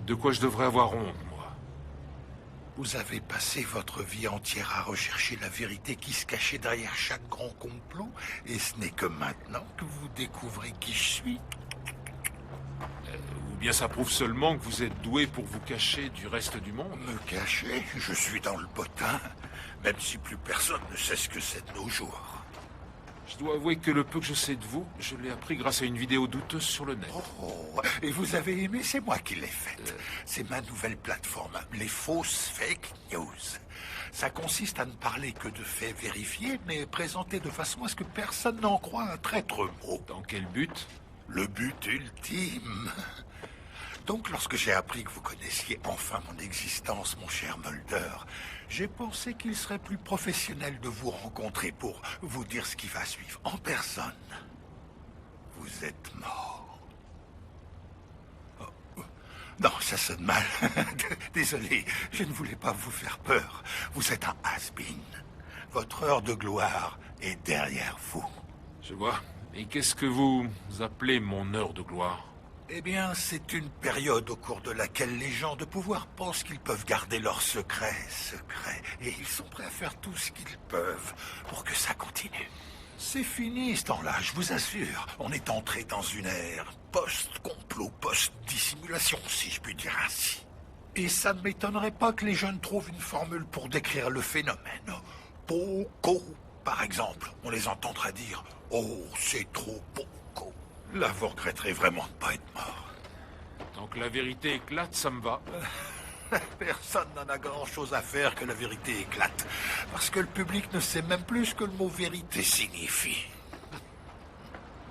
De quoi je devrais avoir honte, moi? Vous avez passé votre vie entière à rechercher la vérité qui se cachait derrière chaque grand complot, et ce n'est que maintenant que vous découvrez qui je suis. Ou bien ça prouve seulement que vous êtes doué pour vous cacher du reste du monde? Me cacher? Je suis dans le bottin, même si plus personne ne sait ce que c'est de nos jours. Je dois avouer que le peu que je sais de vous, je l'ai appris grâce à une vidéo douteuse sur le net. Oh, et vous avez aimé, c'est moi qui l'ai faite. C'est ma nouvelle plateforme, les fausses fake news. Ça consiste à ne parler que de faits vérifiés, mais présentés de façon à ce que personne n'en croie un traître mot. Dans quel but? Le but ultime. Donc, lorsque j'ai appris que vous connaissiez enfin mon existence, mon cher Mulder, j'ai pensé qu'il serait plus professionnel de vous rencontrer pour vous dire ce qui va suivre en personne. Vous êtes mort. Oh. Non, ça sonne mal. Désolé, je ne voulais pas vous faire peur. Vous êtes un has-been. Votre heure de gloire est derrière vous. Je vois. Et qu'est-ce que vous appelez mon heure de gloire? Eh bien, c'est une période au cours de laquelle les gens de pouvoir pensent qu'ils peuvent garder leurs secrets, et ils sont prêts à faire tout ce qu'ils peuvent pour que ça continue. C'est fini ce temps-là, je vous assure. On est entré dans une ère post-complot, post-dissimulation, si je puis dire ainsi. Et ça ne m'étonnerait pas que les jeunes trouvent une formule pour décrire le phénomène. Poco, par exemple. On les entendra dire « Oh, c'est trop beau. » Là, vous regretterez vraiment de ne pas être mort. Tant que la vérité éclate, ça me va. Personne n'en a grand-chose à faire que la vérité éclate. Parce que le public ne sait même plus ce que le mot vérité signifie.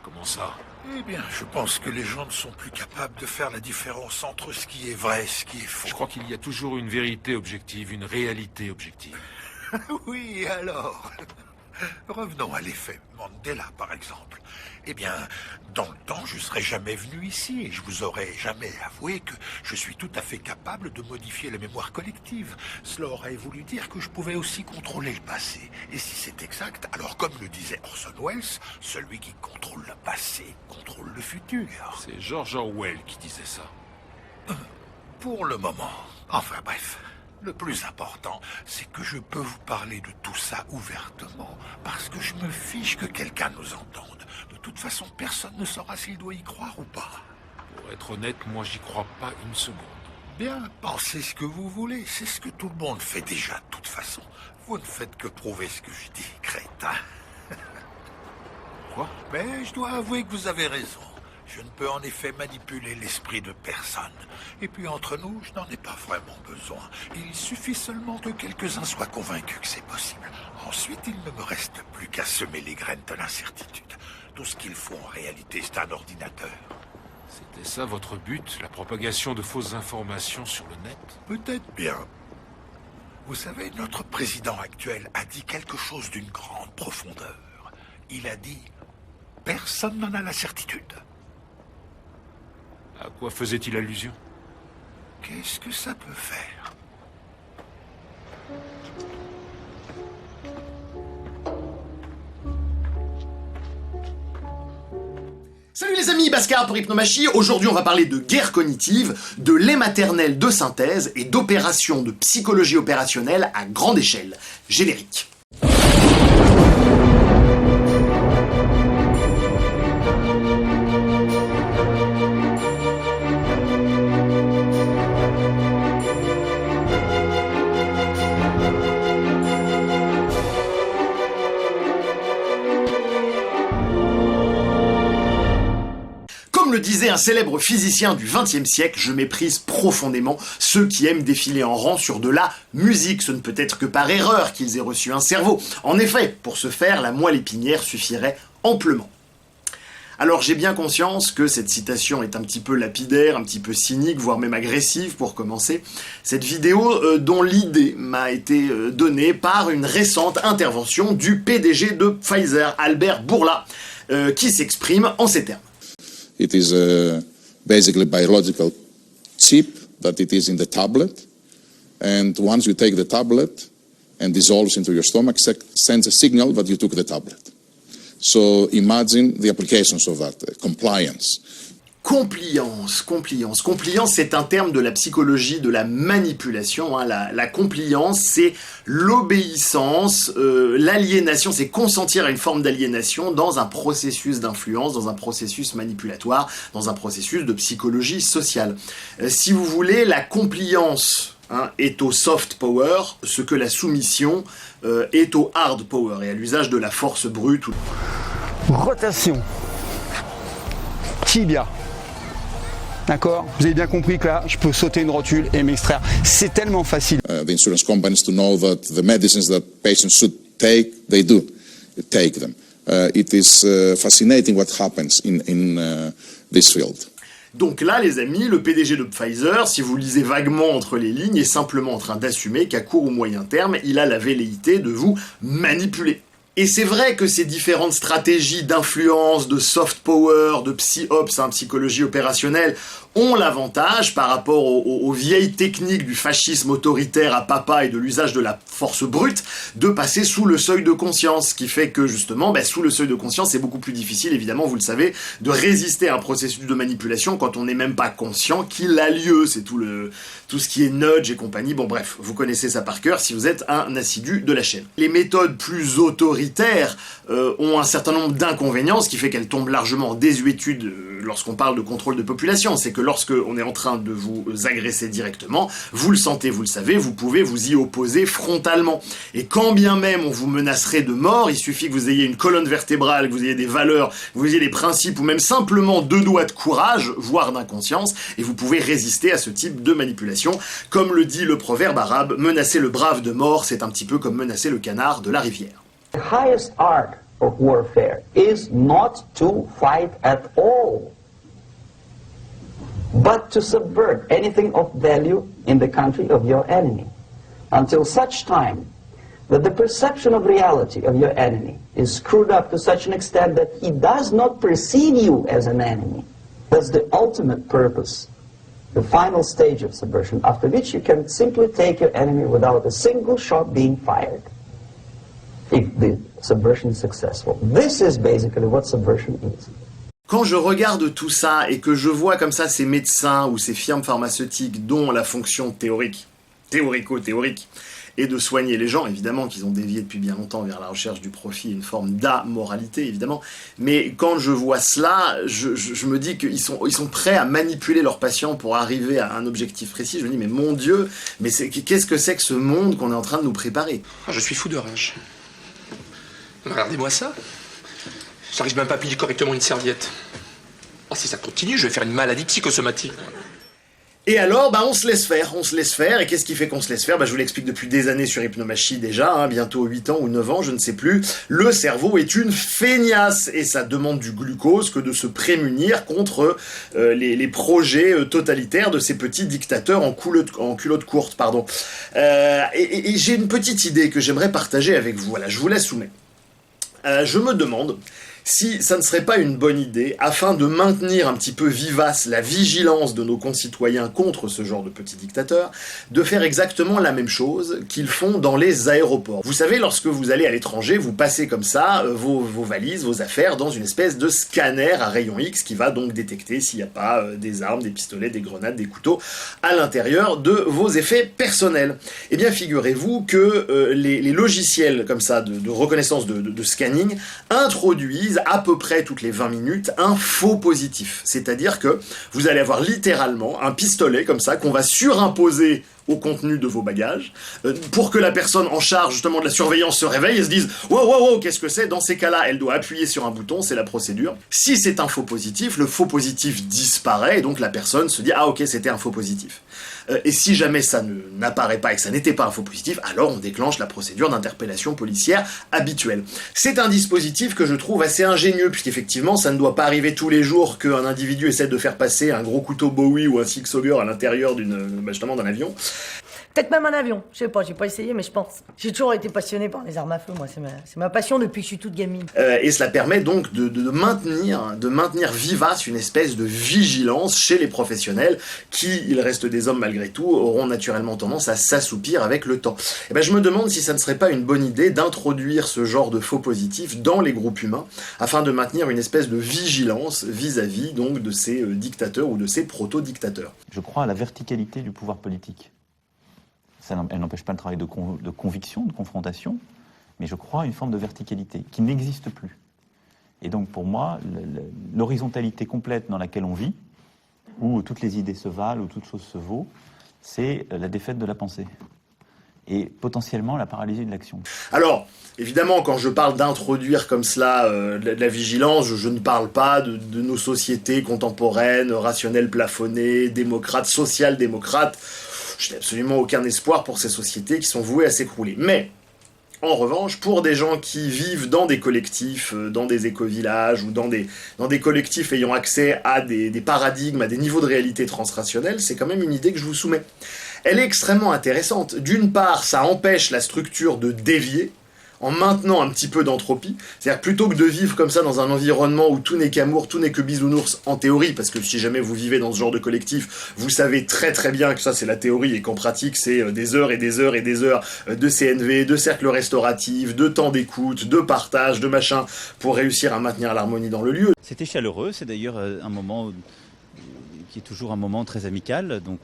Comment ça? Eh bien, je pense que les gens ne sont plus capables de faire la différence entre ce qui est vrai et ce qui est faux. Je crois qu'il y a toujours une vérité objective, une réalité objective. Oui, alors... Revenons à l'effet Mandela, par exemple. Eh bien, dans le temps, je ne serais jamais venu ici et je vous aurais jamais avoué que je suis tout à fait capable de modifier la mémoire collective. Cela aurait voulu dire que je pouvais aussi contrôler le passé. Et si c'est exact, alors comme le disait Orson Welles, celui qui contrôle le passé contrôle le futur. C'est George Orwell qui disait ça. Pour le moment. Enfin bref. Le plus important, c'est que je peux vous parler de tout ça ouvertement, parce que je me fiche que quelqu'un nous entende. De toute façon, personne ne saura s'il doit y croire ou pas. Pour être honnête, moi j'y crois pas une seconde. Bien, pensez ce que vous voulez, c'est ce que tout le monde fait déjà de toute façon. Vous ne faites que prouver ce que je dis, crétin. Quoi? Mais je dois avouer que vous avez raison. Je ne peux en effet manipuler l'esprit de personne. Et puis entre nous, je n'en ai pas vraiment besoin. Il suffit seulement que quelques-uns soient convaincus que c'est possible. Ensuite, il ne me reste plus qu'à semer les graines de l'incertitude. Tout ce qu'il faut en réalité, c'est un ordinateur. C'était ça votre but, la propagation de fausses informations sur le net? Peut-être bien. Vous savez, notre président actuel a dit quelque chose d'une grande profondeur. Il a dit « Personne n'en a la certitude ». À quoi faisait-il allusion? Qu'est-ce que ça peut faire? Salut les amis, Bhaskar pour Hypnomachie. Aujourd'hui on va parler de guerre cognitive, de lait maternel de synthèse et d'opérations de psychologie opérationnelle à grande échelle. Générique. Comme le disait un célèbre physicien du XXe siècle, je méprise profondément ceux qui aiment défiler en rang sur de la musique. Ce ne peut être que par erreur qu'ils aient reçu un cerveau. En effet, pour ce faire, la moelle épinière suffirait amplement. Alors j'ai bien conscience que cette citation est un petit peu lapidaire, un petit peu cynique, voire même agressive pour commencer. Cette vidéo dont l'idée m'a été donnée par une récente intervention du PDG de Pfizer, Albert Bourla, qui s'exprime en ces termes. It is basically a biological chip that it is in the tablet, and once you take the tablet and dissolves into your stomach, sends a signal that you took the tablet. So imagine the applications of that, compliance. Compliance, c'est un terme de la psychologie de la manipulation. Hein. La compliance, c'est l'obéissance, l'aliénation, c'est consentir à une forme d'aliénation dans un processus d'influence, dans un processus manipulatoire, dans un processus de psychologie sociale. Si vous voulez, la compliance est au soft power, ce que la soumission est au hard power, et à l'usage de la force brute. Rotation. Tibia. D'accord? Vous avez bien compris que là, je peux sauter une rotule et m'extraire. C'est tellement facile. The insurance companies to know that the medicines that patients should take, they do take them. It is fascinating what happens in this field. Donc là, les amis, le PDG de Pfizer, si vous lisez vaguement entre les lignes, est simplement en train d'assumer qu'à court ou moyen terme, il a la velléité de vous manipuler. Et c'est vrai que ces différentes stratégies d'influence, de soft power, de psy-ops, psychologie opérationnelle, ont l'avantage par rapport aux vieilles techniques du fascisme autoritaire à papa et de l'usage de la force brute de passer sous le seuil de conscience, ce qui fait que justement, sous le seuil de conscience, c'est beaucoup plus difficile, évidemment, vous le savez, de résister à un processus de manipulation quand on n'est même pas conscient qu'il a lieu. C'est tout ce qui est nudge et compagnie. Bon bref, vous connaissez ça par cœur si vous êtes un assidu de la chaîne. Les méthodes plus autoritaires ont un certain nombre d'inconvénients, ce qui fait qu'elles tombent largement en désuétude lorsqu'on parle de contrôle de population. C'est que lorsque on est en train de vous agresser directement, vous le sentez, vous le savez, vous pouvez vous y opposer frontalement. Et quand bien même on vous menacerait de mort, il suffit que vous ayez une colonne vertébrale, que vous ayez des valeurs, que vous ayez des principes, ou même simplement 2 doigts de courage, voire d'inconscience, et vous pouvez résister à ce type de manipulation. Comme le dit le proverbe arabe, menacer le brave de mort, c'est un petit peu comme menacer le canard de la rivière. The highest art of warfare is not to fight at all, but to subvert anything of value in the country of your enemy, until such time that the perception of reality of your enemy is screwed up to such an extent that he does not perceive you as an enemy. That's the ultimate purpose, the final stage of subversion, after which you can simply take your enemy without a single shot being fired, if the subversion is successful. This is basically what subversion is. Quand je regarde tout ça et que je vois comme ça ces médecins ou ces firmes pharmaceutiques dont la fonction théorique est de soigner les gens, évidemment qu'ils ont dévié depuis bien longtemps vers la recherche du profit, une forme d'amoralité évidemment, mais quand je vois cela, je me dis qu'ils sont prêts à manipuler leurs patients pour arriver à un objectif précis. Je me dis mais mon Dieu, mais qu'est-ce que c'est que ce monde qu'on est en train de nous préparer? Je suis fou de rage. Regardez-moi ça. J'arrive même pas à plier correctement une serviette. Oh, si ça continue, je vais faire une maladie psychosomatique. Et alors, on se laisse faire, et qu'est-ce qui fait qu'on se laisse faire? Je vous l'explique depuis des années sur Hypnomachie déjà, bientôt 8 ans ou 9 ans, je ne sais plus. Le cerveau est une feignasse, et ça demande du glucose que de se prémunir contre les projets totalitaires de ces petits dictateurs en culotte courte, pardon. Et j'ai une petite idée que j'aimerais partager avec vous, voilà, je vous la soumets. Je me demande si ça ne serait pas une bonne idée, afin de maintenir un petit peu vivace la vigilance de nos concitoyens contre ce genre de petits dictateurs, de faire exactement la même chose qu'ils font dans les aéroports. Vous savez, lorsque vous allez à l'étranger, vous passez comme ça vos valises, vos affaires dans une espèce de scanner à rayon X qui va donc détecter s'il n'y a pas des armes, des pistolets, des grenades, des couteaux à l'intérieur de vos effets personnels. Eh bien, figurez-vous que les logiciels comme ça de reconnaissance de scanning introduisent à peu près toutes les 20 minutes un faux positif. C'est-à-dire que vous allez avoir littéralement un pistolet comme ça qu'on va surimposer au contenu de vos bagages, pour que la personne en charge justement de la surveillance se réveille et se dise « Wow, qu'est-ce que c'est ?» Dans ces cas-là, elle doit appuyer sur un bouton, c'est la procédure. Si c'est un faux positif, le faux positif disparaît, et donc la personne se dit « Ah ok, c'était un faux positif ». Et si jamais ça n'apparaît pas et que ça n'était pas un faux positif, alors on déclenche la procédure d'interpellation policière habituelle. C'est un dispositif que je trouve assez ingénieux, puisqu'effectivement, ça ne doit pas arriver tous les jours qu'un individu essaie de faire passer un gros couteau Bowie ou un Six Sauger à l'intérieur justement d'un avion. Peut-être même un avion, je sais pas, j'ai pas essayé, mais je pense. J'ai toujours été passionné par les armes à feu, moi, c'est ma passion depuis que je suis toute gamine. Et cela permet donc de maintenir vivace une espèce de vigilance chez les professionnels qui, il reste des hommes malgré tout, auront naturellement tendance à s'assoupir avec le temps. Et ben je me demande si ça ne serait pas une bonne idée d'introduire ce genre de faux positifs dans les groupes humains afin de maintenir une espèce de vigilance vis-à-vis donc de ces dictateurs ou de ces proto-dictateurs. Je crois à la verticalité du pouvoir politique. Elle n'empêche pas le travail de conviction, de confrontation, mais je crois à une forme de verticalité qui n'existe plus. Et donc pour moi, l'horizontalité complète dans laquelle on vit, où toutes les idées se valent, où toute chose se vaut, c'est la défaite de la pensée. Et potentiellement la paralysie de l'action. Alors, évidemment, quand je parle d'introduire comme cela de la vigilance, je ne parle pas de nos sociétés contemporaines, rationnelles plafonnées, démocrates, social-démocrates. Je n'ai absolument aucun espoir pour ces sociétés qui sont vouées à s'écrouler. Mais, en revanche, pour des gens qui vivent dans des collectifs, dans des éco-villages ou dans des collectifs ayant accès à des paradigmes, à des niveaux de réalité transrationnels, c'est quand même une idée que je vous soumets. Elle est extrêmement intéressante. D'une part, ça empêche la structure de dévier, en maintenant un petit peu d'entropie. C'est-à-dire, plutôt que de vivre comme ça dans un environnement où tout n'est qu'amour, tout n'est que bisounours, en théorie, parce que si jamais vous vivez dans ce genre de collectif, vous savez très très bien que ça c'est la théorie, et qu'en pratique c'est des heures et des heures et des heures de CNV, de cercles restauratifs, de temps d'écoute, de partage, de machin, pour réussir à maintenir l'harmonie dans le lieu. C'était chaleureux, c'est d'ailleurs un moment qui est toujours un moment très amical, donc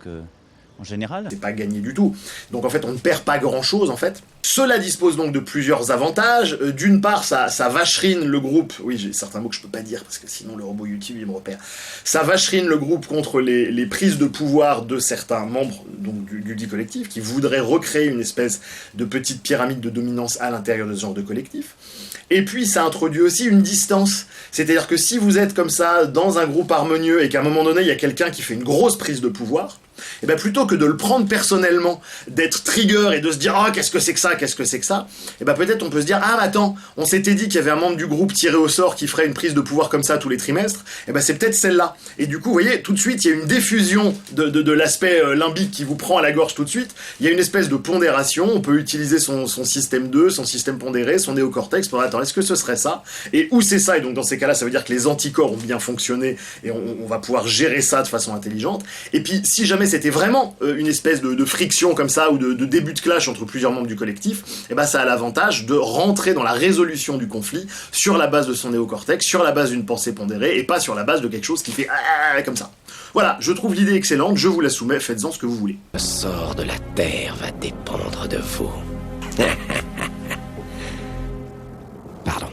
en général. C'est pas gagné du tout. Donc en fait, on ne perd pas grand-chose en fait. Cela dispose donc de plusieurs avantages. D'une part, ça vacherine le groupe. Oui, j'ai certains mots que je peux pas dire parce que sinon le robot YouTube il me repère. Ça vacherine le groupe contre les prises de pouvoir de certains membres donc du dit collectif qui voudraient recréer une espèce de petite pyramide de dominance à l'intérieur de ce genre de collectif. Et puis ça introduit aussi une distance. C'est-à-dire que si vous êtes comme ça dans un groupe harmonieux et qu'à un moment donné il y a quelqu'un qui fait une grosse prise de pouvoir, et bien plutôt que de le prendre personnellement, d'être trigger et de se dire « Ah, qu'est-ce que c'est que ça, qu'est-ce que c'est que ça ?» Et bien peut-être on peut se dire « Ah, mais attends, on s'était dit qu'il y avait un membre du groupe tiré au sort qui ferait une prise de pouvoir comme ça tous les trimestres, et bien c'est peut-être celle-là. » Et du coup, vous voyez, tout de suite, il y a une diffusion de l'aspect limbique qui vous prend à la gorge tout de suite. Il y a une espèce de pondération, on peut utiliser son système 2, son système pondéré, son néocortex pour « Attends, est-ce que ce serait ça ?» Et où c'est ça? Et donc dans ces cas-là, ça veut dire que les anticorps ont bien fonctionné et on va pouvoir gérer ça de façon intelligente. Et puis, si jamais c'était vraiment une espèce de friction comme ça, ou de début de clash entre plusieurs membres du collectif, et ben ça a l'avantage de rentrer dans la résolution du conflit sur la base de son néocortex, sur la base d'une pensée pondérée, et pas sur la base de quelque chose qui fait comme ça. Voilà, je trouve l'idée excellente, je vous la soumets, faites-en ce que vous voulez. Le sort de la Terre va dépendre de vous. Pardon.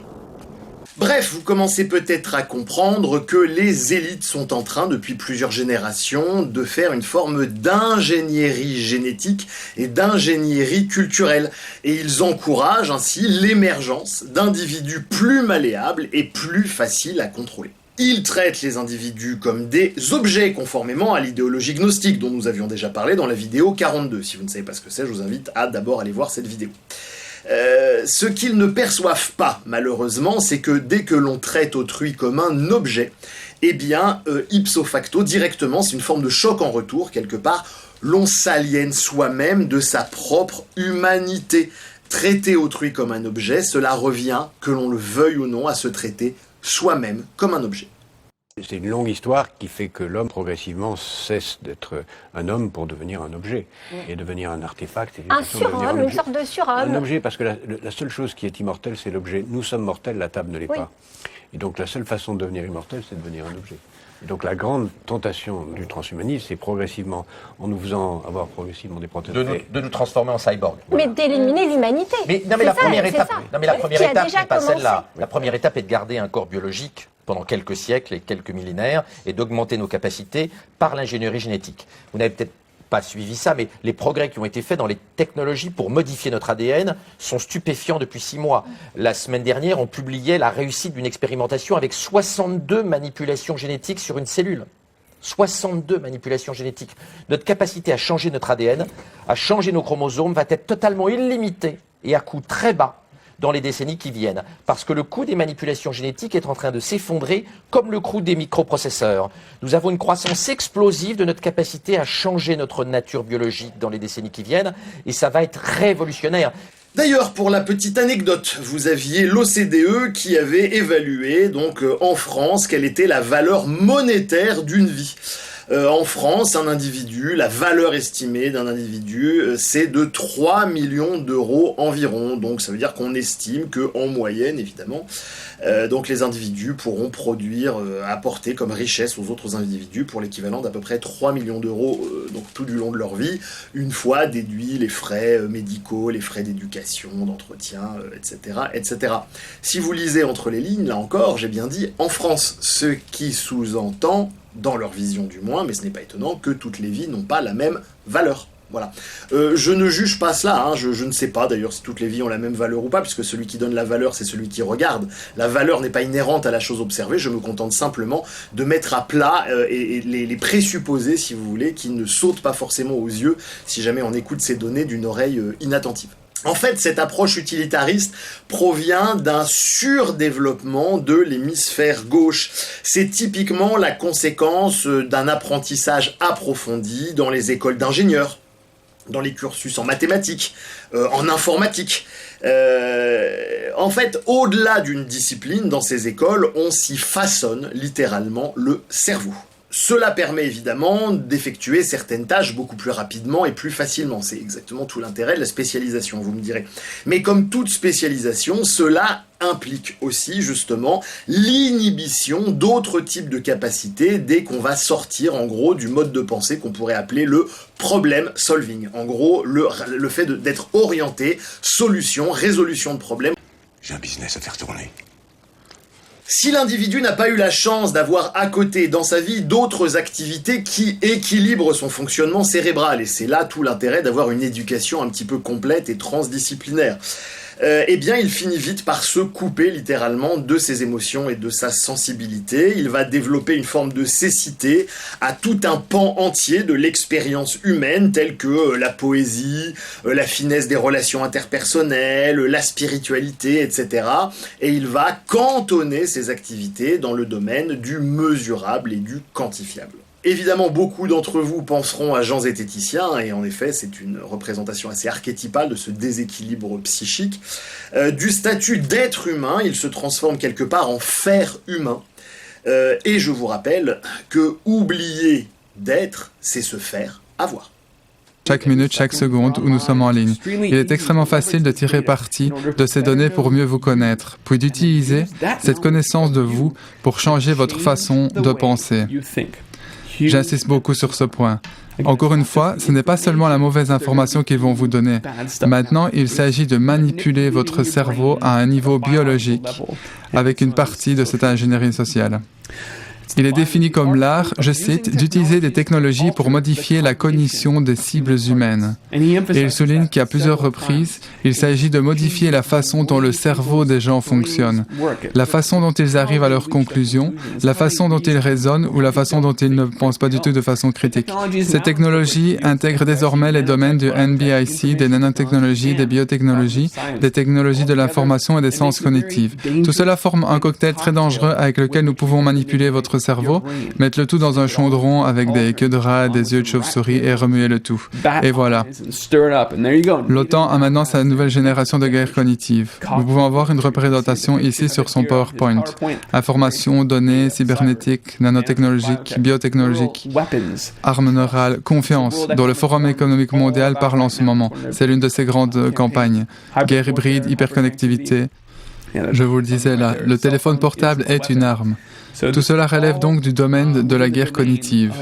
Bref, vous commencez peut-être à comprendre que les élites sont en train, depuis plusieurs générations, de faire une forme d'ingénierie génétique et d'ingénierie culturelle. Et ils encouragent ainsi l'émergence d'individus plus malléables et plus faciles à contrôler. Ils traitent les individus comme des objets, conformément à l'idéologie gnostique dont nous avions déjà parlé dans la vidéo 42. Si vous ne savez pas ce que c'est, je vous invite à d'abord aller voir cette vidéo. Ce qu'ils ne perçoivent pas, malheureusement, c'est que dès que l'on traite autrui comme un objet, eh bien, ipso facto, directement, c'est une forme de choc en retour, quelque part, l'on s'aliène soi-même de sa propre humanité. Traiter autrui comme un objet, cela revient, que l'on le veuille ou non, à se traiter soi-même comme un objet. C'est une longue histoire qui fait que l'homme progressivement cesse d'être un homme pour devenir un objet et devenir un artefact. Un surhomme, une sorte de surhomme. Un objet, parce que la seule chose qui est immortelle, c'est l'objet. Nous sommes mortels, la table ne l'est pas. Et donc la seule façon de devenir immortel, c'est de devenir un objet. Et donc la grande tentation du transhumanisme, c'est progressivement, en nous faisant avoir progressivement des prothèses, de nous transformer en cyborg. Mais d'éliminer l'humanité. Mais la première étape n'est pas commencé. celle-là. La première étape est de garder un corps biologique pendant quelques siècles et quelques millénaires et d'augmenter nos capacités par l'ingénierie génétique. Vous n'avez peut-être pas suivi ça, mais les progrès qui ont été faits dans les technologies pour modifier notre ADN sont stupéfiants depuis 6 mois. La semaine dernière, on publiait la réussite d'une expérimentation avec 62 manipulations génétiques sur une cellule. 62 manipulations génétiques. Notre capacité à changer notre ADN, à changer nos chromosomes, va être totalement illimitée et à coût très bas dans les décennies qui viennent. Parce que le coût des manipulations génétiques est en train de s'effondrer comme le coût des microprocesseurs. Nous avons une croissance explosive de notre capacité à changer notre nature biologique dans les décennies qui viennent, et ça va être révolutionnaire. D'ailleurs, pour la petite anecdote, vous aviez l'OCDE qui avait évalué, donc en France, quelle était la valeur monétaire d'une vie. En France, un individu, la valeur estimée d'un individu, c'est de 3 millions d'euros environ. Donc ça veut dire qu'on estime qu'en moyenne, évidemment, donc les individus pourront produire, apporter comme richesse aux autres individus pour l'équivalent d'à peu près 3 millions d'euros donc tout du long de leur vie, une fois déduits les frais médicaux, les frais d'éducation, d'entretien, etc., etc. Si vous lisez entre les lignes, là encore, j'ai bien dit en France, ce qui sous-entend, dans leur vision du moins, mais ce n'est pas étonnant, que toutes les vies n'ont pas la même valeur. Voilà. Je ne juge pas cela, hein. Je ne sais pas d'ailleurs si toutes les vies ont la même valeur ou pas, puisque celui qui donne la valeur, c'est celui qui regarde. La valeur n'est pas inhérente à la chose observée, je me contente simplement de mettre à plat les présupposés, si vous voulez, qui ne sautent pas forcément aux yeux si jamais on écoute ces données d'une oreille inattentive. En fait, cette approche utilitariste provient d'un surdéveloppement de l'hémisphère gauche. C'est typiquement la conséquence d'un apprentissage approfondi dans les écoles d'ingénieurs, dans les cursus en mathématiques, en informatique. En fait, au-delà d'une discipline, dans ces écoles, on s'y façonne littéralement le cerveau. Cela permet évidemment d'effectuer certaines tâches beaucoup plus rapidement et plus facilement. C'est exactement tout l'intérêt de la spécialisation, vous me direz. Mais comme toute spécialisation, cela implique aussi justement l'inhibition d'autres types de capacités dès qu'on va sortir en gros du mode de pensée qu'on pourrait appeler le problem solving. En gros, le fait d'être orienté, solution, résolution de problèmes. J'ai un business à faire tourner. Si l'individu n'a pas eu la chance d'avoir à côté dans sa vie d'autres activités qui équilibrent son fonctionnement cérébral, et c'est là tout l'intérêt d'avoir une éducation un petit peu complète et transdisciplinaire, eh bien il finit vite par se couper littéralement de ses émotions et de sa sensibilité. Il va développer une forme de cécité à tout un pan entier de l'expérience humaine, telle que la poésie, la finesse des relations interpersonnelles, la spiritualité, etc. Et il va cantonner ses activités dans le domaine du mesurable et du quantifiable. Évidemment, beaucoup d'entre vous penseront à Jean Zététicien, et en effet, c'est une représentation assez archétypale de ce déséquilibre psychique. Du statut d'être humain, il se transforme quelque part en faire humain. Et je vous rappelle que oublier d'être, c'est se faire avoir. Chaque minute, chaque seconde où nous sommes en ligne. Il est extrêmement facile de tirer parti de ces données pour mieux vous connaître, puis d'utiliser cette connaissance de vous pour changer votre façon de penser. J'insiste beaucoup sur ce point. Encore une fois, ce n'est pas seulement la mauvaise information qu'ils vont vous donner. Maintenant, il s'agit de manipuler votre cerveau à un niveau biologique avec une partie de cette ingénierie sociale. Il est défini comme l'art, je cite, d'utiliser des technologies pour modifier la cognition des cibles humaines. Et il souligne qu'à plusieurs reprises, il s'agit de modifier la façon dont le cerveau des gens fonctionne, la façon dont ils arrivent à leurs conclusions, la façon dont ils raisonnent ou la façon dont ils ne pensent pas du tout de façon critique. Ces technologies intègrent désormais les domaines du NBIC, des nanotechnologies, des biotechnologies, des technologies de l'information et des sciences cognitives. Tout cela forme un cocktail très dangereux avec lequel nous pouvons manipuler votre cerveau, mettre le tout dans un chaudron avec des queues de rat, des yeux de chauve-souris et remuer le tout. Et voilà. L'OTAN a maintenant sa nouvelle génération de guerre cognitive. Vous pouvez avoir une représentation ici sur son PowerPoint. Information, données, cybernétique, nanotechnologique, biotechnologique, armes neurales, confiance, dont le Forum économique mondial parle en ce moment. C'est l'une de ses grandes campagnes. Guerre hybride, hyperconnectivité. Je vous le disais là, le téléphone portable est une arme. Tout cela relève donc du domaine de la guerre cognitive.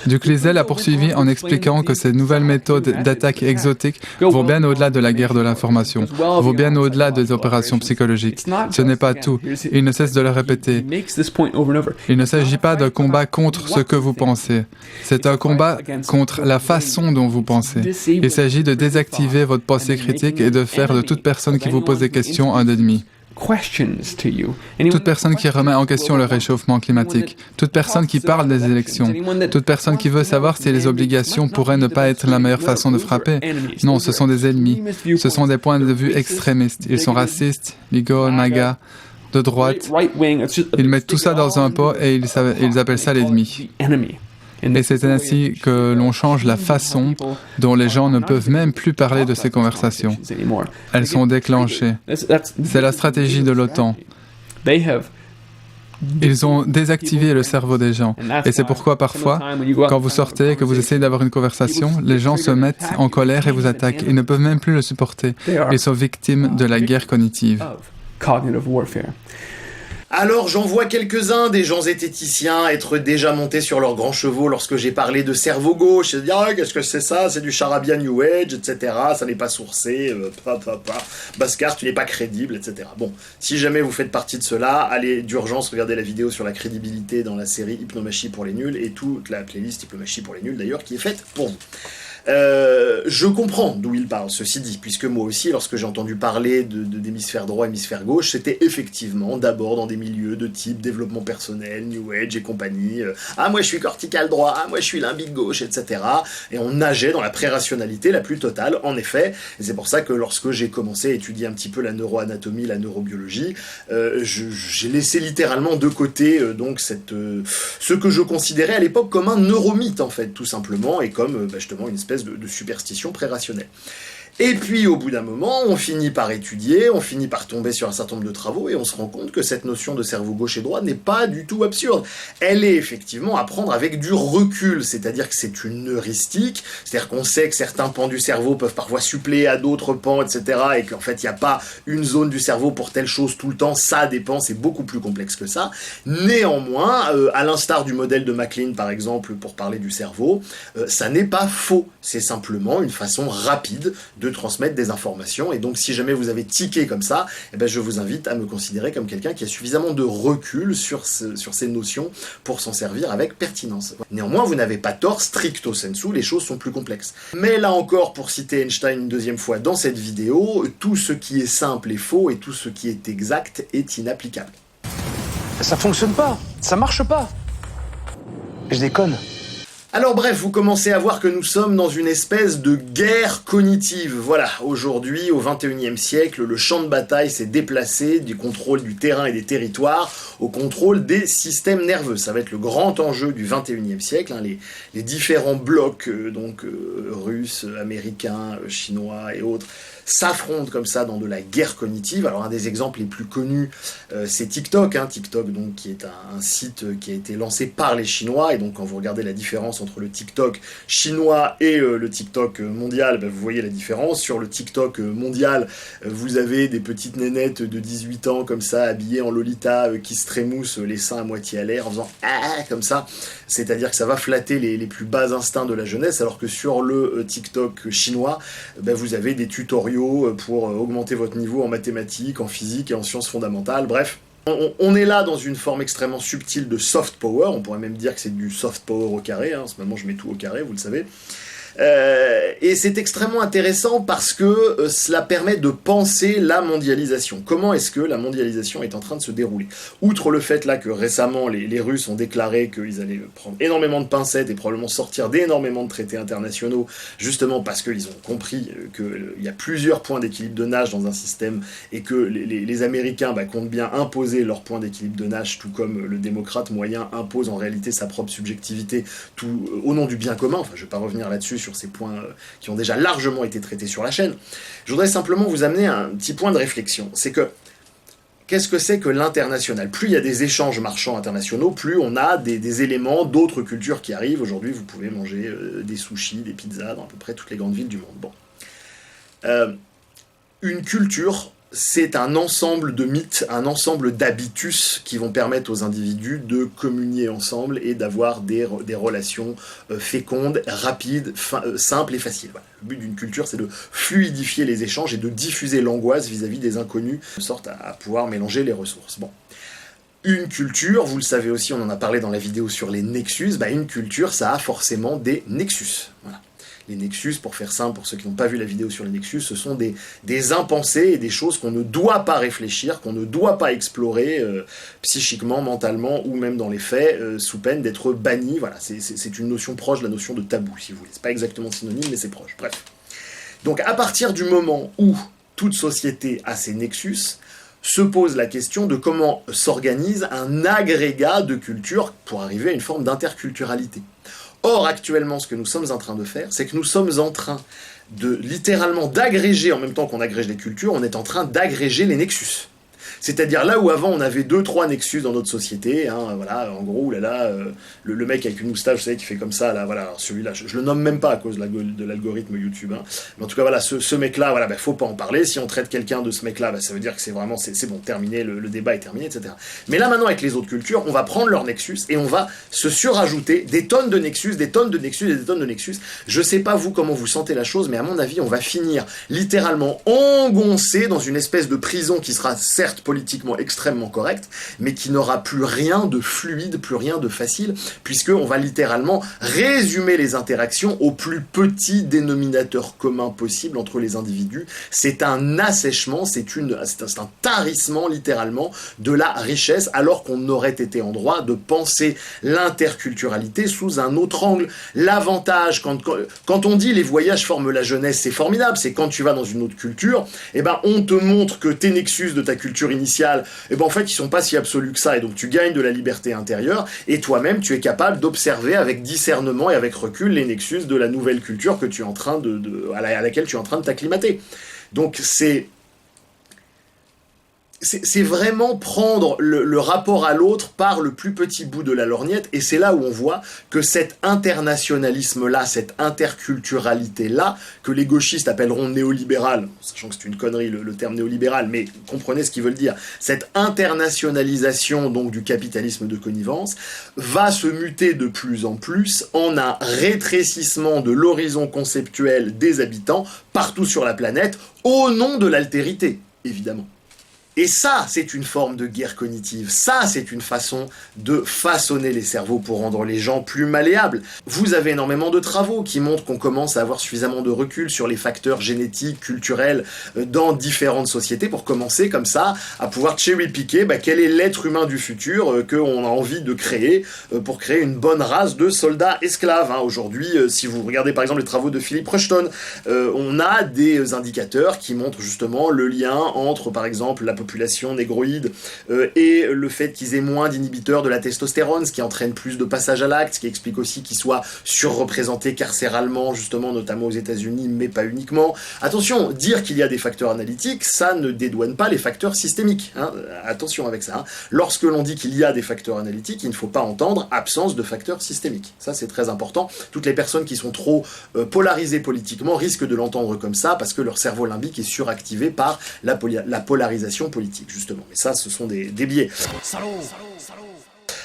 Duclisel a poursuivi en expliquant que ces nouvelles méthodes d'attaque exotiques vont bien au-delà de la guerre de l'information, vont bien au-delà des opérations psychologiques. Ce n'est pas tout. Il ne cesse de le répéter. Il ne s'agit pas d'un combat contre ce que vous pensez. C'est un combat contre la façon dont vous pensez. Il s'agit de désactiver votre pensée critique et de faire de toute personne qui vous pose des questions un ennemi. Toute personne qui remet en question le réchauffement climatique, toute personne qui parle des élections, toute personne qui veut savoir si les obligations pourraient ne pas être la meilleure façon de frapper. Non, ce sont des ennemis. Ce sont des points de vue extrémistes. Ils sont racistes, bigots, MAGA, de droite. Ils mettent tout ça dans un pot et ils appellent ça l'ennemi. Et c'est ainsi que l'on change la façon dont les gens ne peuvent même plus parler de ces conversations. Elles sont déclenchées. C'est la stratégie de l'OTAN. Ils ont désactivé le cerveau des gens. Et c'est pourquoi parfois, quand vous sortez et que vous essayez d'avoir une conversation, les gens se mettent en colère et vous attaquent. Ils ne peuvent même plus le supporter. Ils sont victimes de la guerre cognitive. Alors j'en vois quelques-uns des gens zététiciens être déjà montés sur leurs grands chevaux lorsque j'ai parlé de cerveau gauche, et de dire ah, qu'est-ce que c'est ça, c'est du charabia New Age, etc. Ça n'est pas sourcé, Bhaskar, tu n'es pas crédible, etc. Bon, si jamais vous faites partie de cela, allez d'urgence regarder la vidéo sur la crédibilité dans la série Hypnomachie pour les nuls et toute la playlist Hypnomachie pour les nuls d'ailleurs qui est faite pour vous. Je comprends d'où il parle, ceci dit, puisque moi aussi, lorsque j'ai entendu parler d'hémisphère droit, hémisphère gauche, c'était effectivement d'abord dans des milieux de type développement personnel, New Age et compagnie. Ah, moi je suis cortical droit, ah, moi je suis limbique gauche, etc. Et on nageait dans la pré-rationalité la plus totale, en effet. Et c'est pour ça que lorsque j'ai commencé à étudier un petit peu la neuroanatomie, la neurobiologie, j'ai laissé littéralement de côté donc ce que je considérais à l'époque comme un neuromythe, en fait, tout simplement, et comme justement une espèce de superstition pré-rationnelle. Et puis, au bout d'un moment, on finit par étudier, on finit par tomber sur un certain nombre de travaux, et on se rend compte que cette notion de cerveau gauche et droit n'est pas du tout absurde. Elle est effectivement à prendre avec du recul, c'est-à-dire que c'est une heuristique, c'est-à-dire qu'on sait que certains pans du cerveau peuvent parfois suppléer à d'autres pans, etc., et qu'en fait, il n'y a pas une zone du cerveau pour telle chose tout le temps, ça dépend, c'est beaucoup plus complexe que ça. Néanmoins, à l'instar du modèle de MacLean, par exemple, pour parler du cerveau, ça n'est pas faux, c'est simplement une façon rapide de transmettre des informations, et donc si jamais vous avez tiqué comme ça, eh ben, je vous invite à me considérer comme quelqu'un qui a suffisamment de recul sur ces notions pour s'en servir avec pertinence. Néanmoins, vous n'avez pas tort, stricto sensu, les choses sont plus complexes. Mais là encore, pour citer Einstein une deuxième fois dans cette vidéo, tout ce qui est simple est faux, et tout ce qui est exact est inapplicable. Ça fonctionne pas, ça marche pas. Je déconne. Alors bref, vous commencez à voir que nous sommes dans une espèce de guerre cognitive. Voilà, aujourd'hui, au XXIe siècle, le champ de bataille s'est déplacé du contrôle du terrain et des territoires au contrôle des systèmes nerveux. Ça va être le grand enjeu du XXIe siècle, hein, les différents blocs, russes, américains, chinois et autres, s'affrontent comme ça dans de la guerre cognitive. Alors un des exemples les plus connus, c'est TikTok, hein, TikTok donc, qui est un site qui a été lancé par les Chinois, et donc quand vous regardez la différence entre le TikTok chinois et le TikTok mondial, ben, vous voyez la différence. Sur le TikTok mondial, vous avez des petites nénettes de 18 ans comme ça, habillées en Lolita, qui se trémoussent les seins à moitié à l'air en faisant « ah » comme ça, c'est-à-dire que ça va flatter les plus bas instincts de la jeunesse, alors que sur le TikTok chinois, ben, vous avez des tutoriaux pour augmenter votre niveau en mathématiques, en physique et en sciences fondamentales, bref. On est là dans une forme extrêmement subtile de soft power, on pourrait même dire que c'est du soft power au carré, hein. En ce moment je mets tout au carré, vous le savez. Et c'est extrêmement intéressant parce que cela permet de penser la mondialisation. Comment est-ce que la mondialisation est en train de se dérouler? Outre le fait là que récemment les Russes ont déclaré qu'ils allaient prendre énormément de pincettes et probablement sortir d'énormément de traités internationaux, justement parce qu'ils ont compris qu'il y a plusieurs points d'équilibre de nage dans un système, et que les Américains comptent bien imposer leur point d'équilibre de nage, tout comme le démocrate moyen impose en réalité sa propre subjectivité, tout au nom du bien commun. Enfin, je ne vais pas revenir là-dessus sur ces points qui ont déjà largement été traités sur la chaîne. Je voudrais simplement vous amener à un petit point de réflexion. C'est que, qu'est-ce que c'est que l'international? Plus il y a des échanges marchands internationaux, plus on a des éléments d'autres cultures qui arrivent. Aujourd'hui, vous pouvez manger des sushis, des pizzas dans à peu près toutes les grandes villes du monde. Bon. Une culture, c'est un ensemble de mythes, un ensemble d'habitus qui vont permettre aux individus de communier ensemble et d'avoir des relations fécondes, rapides, simples et faciles. Voilà. Le but d'une culture, c'est de fluidifier les échanges et de diffuser l'angoisse vis-à-vis des inconnus, de sorte à pouvoir mélanger les ressources. Bon. Une culture, vous le savez aussi, on en a parlé dans la vidéo sur les nexus, une culture, ça a forcément des nexus. Voilà. Les nexus, pour faire simple, pour ceux qui n'ont pas vu la vidéo sur les nexus, ce sont des impensés et des choses qu'on ne doit pas réfléchir, qu'on ne doit pas explorer psychiquement, mentalement ou même dans les faits, sous peine d'être banni. Voilà, c'est une notion proche de la notion de tabou, si vous voulez. C'est pas exactement synonyme, mais c'est proche. Bref. Donc à partir du moment où toute société a ses nexus, se pose la question de comment s'organise un agrégat de culture pour arriver à une forme d'interculturalité. Or, actuellement, ce que nous sommes en train de faire, c'est que nous sommes en train de, littéralement, d'agréger, en même temps qu'on agrège les cultures, on est en train d'agréger les nexus. C'est-à-dire là où avant on avait 2-3 nexus dans notre société, hein, voilà, en gros, le mec avec une moustache, vous savez, qui fait comme ça, là, voilà, celui-là, je le nomme même pas à cause de l'algorithme YouTube, hein, mais en tout cas, voilà, ce mec-là, voilà, faut pas en parler, si on traite quelqu'un de ce mec-là, ça veut dire que c'est vraiment, c'est bon, terminé, le débat est terminé, etc. Mais là, maintenant, avec les autres cultures, on va prendre leur nexus et on va se surajouter des tonnes de nexus, des tonnes de nexus et des tonnes de nexus. Je sais pas vous comment vous sentez la chose, mais à mon avis, on va finir littéralement engoncé dans une espèce de prison qui sera certes politiquement extrêmement correct, mais qui n'aura plus rien de fluide, plus rien de facile, puisqu'on va littéralement résumer les interactions au plus petit dénominateur commun possible entre les individus. C'est un assèchement, c'est un tarissement littéralement de la richesse, alors qu'on aurait été en droit de penser l'interculturalité sous un autre angle. L'avantage, quand on dit les voyages forment la jeunesse, c'est formidable, c'est quand tu vas dans une autre culture, eh ben on te montre que tes nexus de ta culture initiale, et ben en fait ils sont pas si absolus que ça, et donc tu gagnes de la liberté intérieure, et toi-même tu es capable d'observer avec discernement et avec recul les nexus de la nouvelle culture que tu es en train à laquelle tu es en train de t'acclimater. Donc c'est vraiment prendre le rapport à l'autre par le plus petit bout de la lorgnette, et c'est là où on voit que cet internationalisme-là, cette interculturalité-là, que les gauchistes appelleront néolibéral, sachant que c'est une connerie le terme néolibéral, mais comprenez ce qu'ils veulent dire, cette internationalisation donc du capitalisme de connivence, va se muter de plus en plus en un rétrécissement de l'horizon conceptuel des habitants partout sur la planète, au nom de l'altérité, évidemment. Et ça, c'est une forme de guerre cognitive. Ça, c'est une façon de façonner les cerveaux pour rendre les gens plus malléables. Vous avez énormément de travaux qui montrent qu'on commence à avoir suffisamment de recul sur les facteurs génétiques, culturels dans différentes sociétés pour commencer comme ça à pouvoir cherry-picker quel est l'être humain du futur qu'on a envie de créer pour créer une bonne race de soldats esclaves. Aujourd'hui, si vous regardez par exemple les travaux de Philip Rushton, on a des indicateurs qui montrent justement le lien entre par exemple la population négroïde et le fait qu'ils aient moins d'inhibiteurs de la testostérone, ce qui entraîne plus de passage à l'acte, ce qui explique aussi qu'ils soient surreprésentés carcéralement, justement, notamment aux États-Unis, mais pas uniquement. Attention, dire qu'il y a des facteurs analytiques, ça ne dédouane pas les facteurs systémiques. Attention avec ça. Lorsque l'on dit qu'il y a des facteurs analytiques, il ne faut pas entendre absence de facteurs systémiques. Ça, c'est très important. Toutes les personnes qui sont trop polarisées politiquement risquent de l'entendre comme ça, parce que leur cerveau limbique est suractivé par la polarisation politique, justement. Mais ça, ce sont des biais.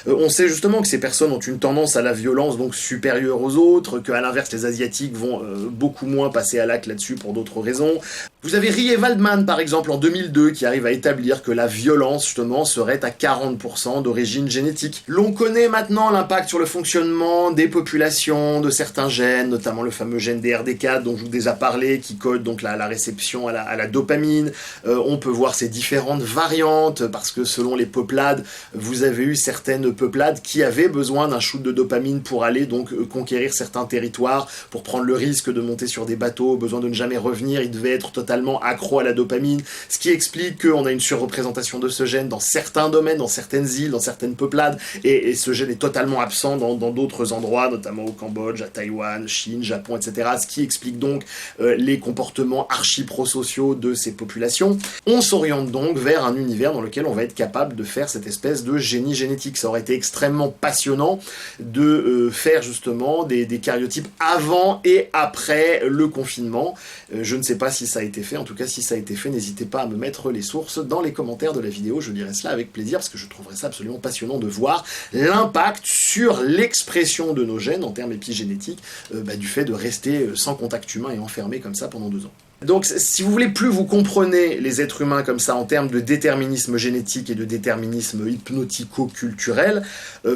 On sait justement que ces personnes ont une tendance à la violence donc supérieure aux autres, qu'à l'inverse les Asiatiques vont beaucoup moins passer à l'acte là-dessus pour d'autres raisons. Vous avez Rie et Waldman par exemple en 2002 qui arrive à établir que la violence justement serait à 40% d'origine génétique. L'on connaît maintenant l'impact sur le fonctionnement des populations de certains gènes, notamment le fameux gène DRD4 dont je vous ai déjà parlé, qui code donc la réception à la dopamine. On peut voir ces différentes variantes parce que selon les peuplades, vous avez eu certaines peuplades qui avaient besoin d'un shoot de dopamine pour aller donc conquérir certains territoires, pour prendre le risque de monter sur des bateaux, besoin de ne jamais revenir, ils devaient être totalement accro à la dopamine, ce qui explique qu'on a une surreprésentation de ce gène dans certains domaines, dans certaines îles, dans certaines peuplades, et ce gène est totalement absent dans d'autres endroits, notamment au Cambodge, à Taïwan, Chine, Japon, etc., ce qui explique donc les comportements archi-prosociaux de ces populations. On s'oriente donc vers un univers dans lequel on va être capable de faire cette espèce de génie génétique. Ça aurait été extrêmement passionnant de faire justement des karyotypes avant et après le confinement. Je ne sais pas si ça a été fait, en tout cas si ça a été fait, n'hésitez pas à me mettre les sources dans les commentaires de la vidéo, je lirai cela avec plaisir parce que je trouverais ça absolument passionnant de voir l'impact sur l'expression de nos gènes en termes épigénétiques du fait de rester sans contact humain et enfermé comme ça pendant 2 ans. Donc, si vous voulez, plus vous comprenez les êtres humains comme ça en termes de déterminisme génétique et de déterminisme hypnotico-culturel,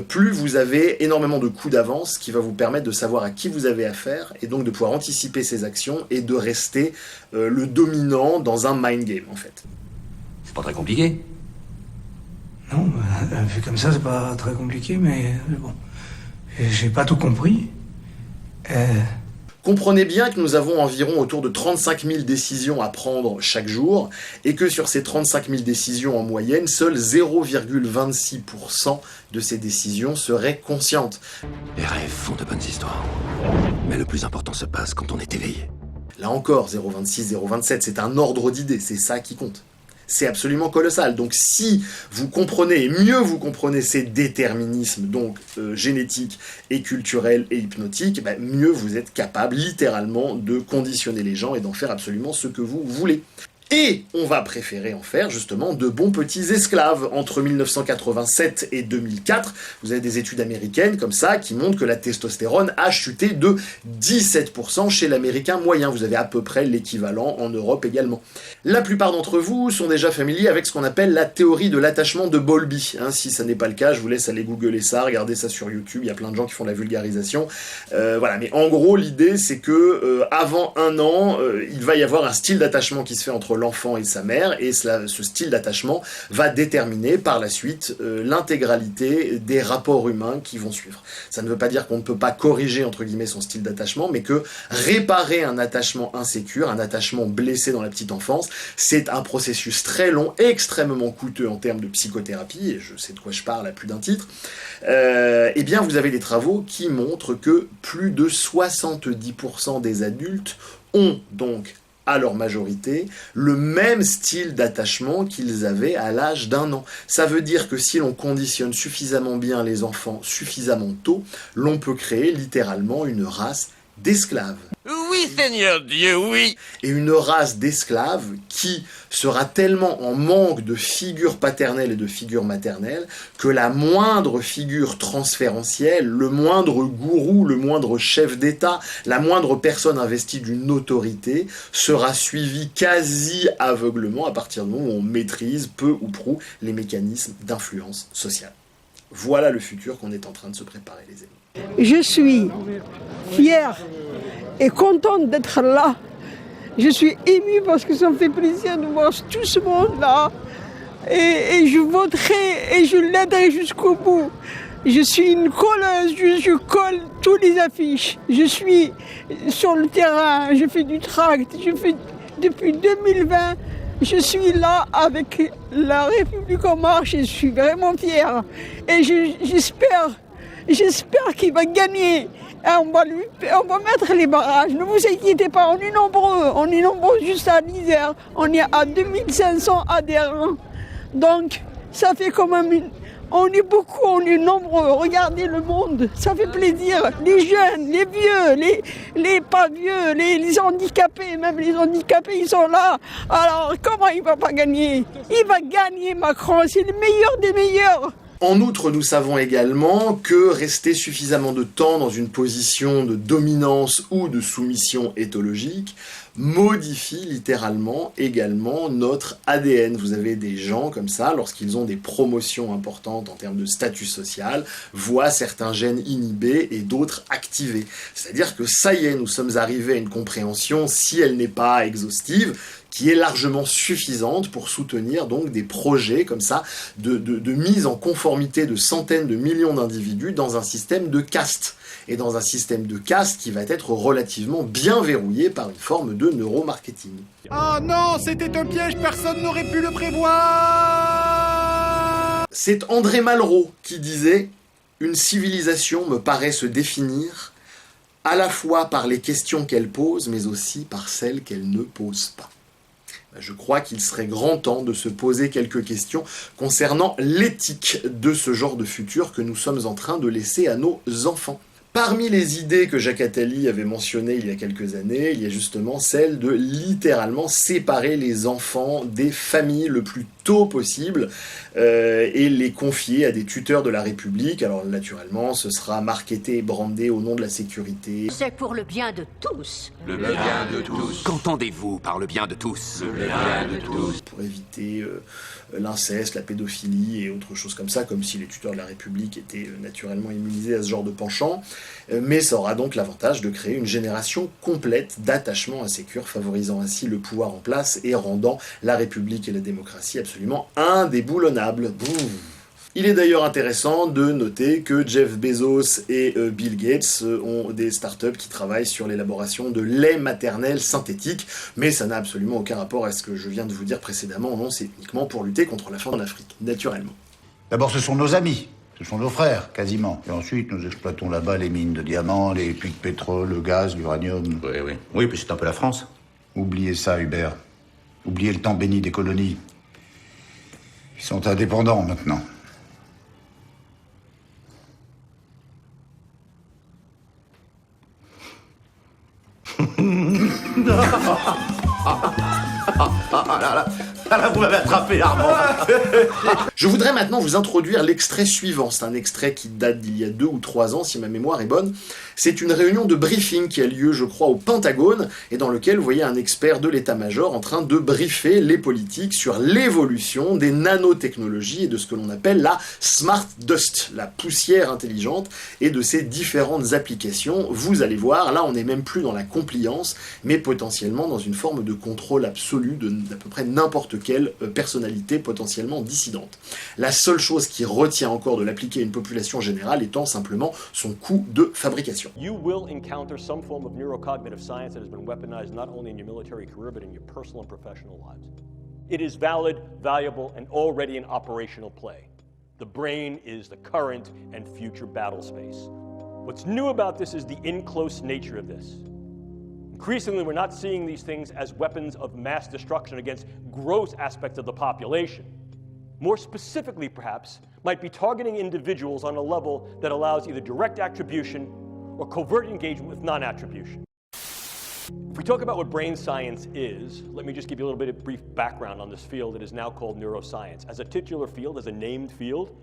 plus vous avez énormément de coups d'avance qui va vous permettre de savoir à qui vous avez affaire et donc de pouvoir anticiper ses actions et de rester le dominant dans un mind game, en fait. C'est pas très compliqué. Non, vu comme ça, c'est pas très compliqué, mais bon, j'ai pas tout compris. Comprenez bien que nous avons environ autour de 35 000 décisions à prendre chaque jour, et que sur ces 35 000 décisions en moyenne, seules 0,26% de ces décisions seraient conscientes. Les rêves font de bonnes histoires. Mais le plus important se passe quand on est éveillé. Là encore, 0,26, 0,27, c'est un ordre d'idées, c'est ça qui compte. C'est absolument colossal. Donc si vous comprenez, et mieux vous comprenez ces déterminismes, donc génétiques et culturels et hypnotiques, mieux vous êtes capable littéralement de conditionner les gens et d'en faire absolument ce que vous voulez. Et on va préférer en faire justement de bons petits esclaves. Entre 1987 et 2004, vous avez des études américaines comme ça qui montrent que la testostérone a chuté de 17% chez l'américain moyen. Vous avez à peu près l'équivalent en Europe également. La plupart d'entre vous sont déjà familiers avec ce qu'on appelle la théorie de l'attachement de Bowlby. Si ça n'est pas le cas, je vous laisse aller googler ça, regarder ça sur YouTube, il y a plein de gens qui font de la vulgarisation. Voilà, mais en gros l'idée c'est que avant 1 an, il va y avoir un style d'attachement qui se fait entre l'enfant et sa mère, et ce style d'attachement va déterminer par la suite l'intégralité des rapports humains qui vont suivre. Ça ne veut pas dire qu'on ne peut pas corriger entre guillemets son style d'attachement, mais que réparer un attachement insécure, un attachement blessé dans la petite enfance, c'est un processus très long, extrêmement coûteux en termes de psychothérapie, et je sais de quoi je parle à plus d'un titre. Eh bien vous avez des travaux qui montrent que plus de 70% des adultes ont donc à leur majorité, le même style d'attachement qu'ils avaient à l'âge d'1 an. Ça veut dire que si l'on conditionne suffisamment bien les enfants suffisamment tôt, l'on peut créer littéralement une race d'esclaves. Oui, Seigneur Dieu, oui. Et une race d'esclaves qui sera tellement en manque de figures paternelles et de figures maternelles que la moindre figure transférentielle, le moindre gourou, le moindre chef d'État, la moindre personne investie d'une autorité sera suivie quasi aveuglement à partir du moment où on maîtrise peu ou prou les mécanismes d'influence sociale. Voilà le futur qu'on est en train de se préparer, les amis. Je suis fière et contente d'être là. Je suis émue parce que ça me fait plaisir de voir tout ce monde-là. Et je voterai et je l'aiderai jusqu'au bout. Je suis une colleuse, je colle tous les affiches. Je suis sur le terrain, je fais du tract. Depuis 2020, je suis là avec la République en marche et je suis vraiment fière. Et j'espère qu'il va gagner. On va mettre les barrages. Ne vous inquiétez pas, on est nombreux juste à l'Isère. On est à 2500 adhérents. Donc, ça fait quand même on est beaucoup, on est nombreux. Regardez le monde, ça fait plaisir. Les jeunes, les vieux, les pas vieux, les handicapés, même les handicapés, ils sont là. Alors, comment il va pas gagner? Il va gagner, Macron, c'est le meilleur des meilleurs. En outre, nous savons également que rester suffisamment de temps dans une position de dominance ou de soumission éthologique modifie littéralement également notre ADN. Vous avez des gens comme ça, lorsqu'ils ont des promotions importantes en termes de statut social, voient certains gènes inhibés et d'autres activés. C'est-à-dire que ça y est, nous sommes arrivés à une compréhension, si elle n'est pas exhaustive, qui est largement suffisante pour soutenir donc des projets comme ça de mise en conformité de centaines de millions d'individus dans un système de caste. Et dans un système de caste qui va être relativement bien verrouillé par une forme de neuromarketing. Oh non, c'était un piège, personne n'aurait pu le prévoir. C'est André Malraux qui disait « Une civilisation me paraît se définir à la fois par les questions qu'elle pose, mais aussi par celles qu'elle ne pose pas. » Je crois qu'il serait grand temps de se poser quelques questions concernant l'éthique de ce genre de futur que nous sommes en train de laisser à nos enfants. Parmi les idées que Jacques Attali avait mentionnées il y a quelques années, il y a justement celle de littéralement séparer les enfants des familles le plus tôt possible et les confier à des tuteurs de la République. Alors naturellement, ce sera marketé et brandé au nom de la sécurité. C'est pour le bien de tous. Le bien de tous. Qu'entendez-vous par le bien de tous? Le bien de tous. Pour éviter l'inceste, la pédophilie et autres choses comme ça, comme si les tuteurs de la République étaient naturellement immunisés à ce genre de penchant. Mais ça aura donc l'avantage de créer une génération complète d'attachement à Sécure, favorisant ainsi le pouvoir en place et rendant la République et la démocratie absolument indéboulonnables. Il est d'ailleurs intéressant de noter que Jeff Bezos et Bill Gates ont des startups qui travaillent sur l'élaboration de lait maternel synthétique, mais ça n'a absolument aucun rapport à ce que je viens de vous dire précédemment. Non, c'est uniquement pour lutter contre la faim en Afrique, naturellement. D'abord, ce sont nos amis. Ce sont nos frères, quasiment. Et ensuite, nous exploitons là-bas les mines de diamants, les puits de pétrole, le gaz, l'uranium. Oui. Oui, puis c'est un peu la France. Oubliez ça, Hubert. Oubliez le temps béni des colonies. Ils sont indépendants, maintenant. Là, vous m'avez attrapé, Armand. Je voudrais maintenant vous introduire l'extrait suivant. C'est un extrait qui date d'il y a 2 ou 3 ans, si ma mémoire est bonne. C'est une réunion de briefing qui a lieu, je crois, au Pentagone, et dans lequel vous voyez un expert de l'état-major en train de briefer les politiques sur l'évolution des nanotechnologies et de ce que l'on appelle la smart dust, la poussière intelligente, et de ses différentes applications. Vous allez voir, là on n'est même plus dans la compliance, mais potentiellement dans une forme de contrôle absolu d'à peu près n'importe quelle personnalité potentiellement dissidente. La seule chose qui retient encore de l'appliquer à une population générale étant simplement son coût de fabrication. You will encounter some form of neurocognitive science that has been weaponized not only in your military career but in your personal and professional lives. It is valid, valuable, and already in operational play. The brain is the current and future battle space. What's new about this is the in-close nature of this. Increasingly, we're not seeing these things as weapons of mass destruction against gross aspects of the population. More specifically, perhaps, might be targeting individuals on a level that allows either direct attribution or covert engagement with non-attribution. If we talk about what brain science is, let me just give you a little bit of brief background on this field that is now called neuroscience. As a titular field, as a named field,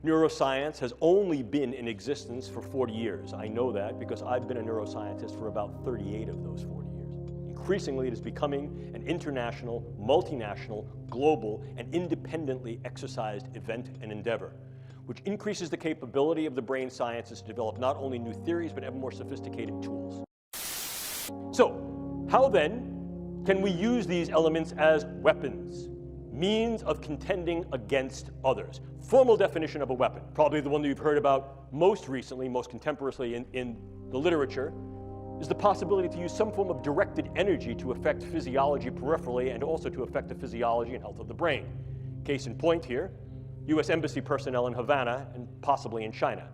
neuroscience has only been in existence for 40 years. I know that because I've been a neuroscientist for about 38 of those 40 years. Increasingly, it is becoming an international, multinational, global, and independently exercised event and endeavor, which increases the capability of the brain sciences to develop not only new theories, but ever more sophisticated tools. So, how then can we use these elements as weapons? Means of contending against others. Formal definition of a weapon, probably the one that you've heard about most recently, most contemporaneously in the literature, is the possibility to use some form of directed energy to affect physiology peripherally and also to affect the physiology and health of the brain. Case in point here, U.S. Embassy personnel in Havana and possibly in China.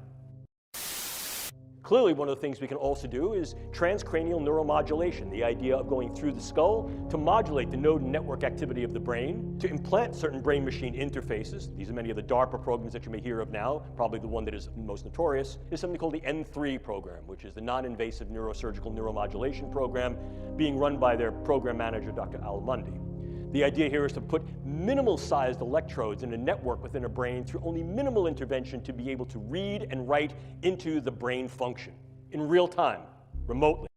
Clearly, one of the things we can also do is transcranial neuromodulation, the idea of going through the skull to modulate the node and network activity of the brain, to implant certain brain-machine interfaces. These are many of the DARPA programs that you may hear of now. Probably the one that is most notorious is something called the N3 program, which is the non-invasive neurosurgical neuromodulation program being run by their program manager, Dr. Al Mundi. The idea here is to put minimal-sized electrodes in a network within a brain through only minimal intervention to be able to read and write into the brain function in real time, remotely.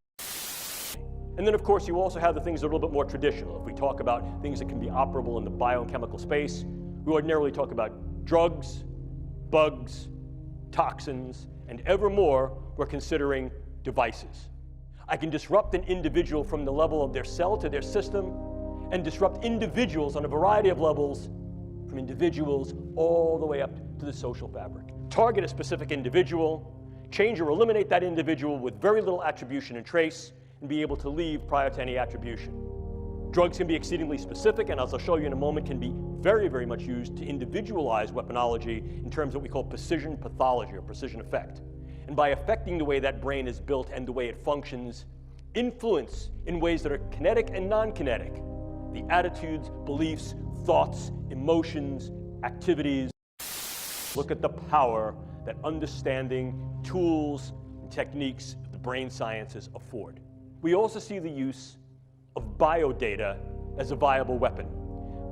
And then, of course, you also have the things that are a little bit more traditional. If we talk about things that can be operable in the biochemical space, we ordinarily talk about drugs, bugs, toxins, and ever more, we're considering devices. I can disrupt an individual from the level of their cell to their system, and disrupt individuals on a variety of levels, from individuals all the way up to the social fabric. Target a specific individual, change or eliminate that individual with very little attribution and trace, and be able to leave prior to any attribution. Drugs can be exceedingly specific, and as I'll show you in a moment, can be very, very much used to individualize weaponology in terms of what we call precision pathology or precision effect. And by affecting the way that brain is built and the way it functions, influence in ways that are kinetic and non-kinetic the attitudes, beliefs, thoughts, emotions, activities. Look at the power that understanding, tools, techniques the brain sciences afford. We also see the use of biodata as a viable weapon,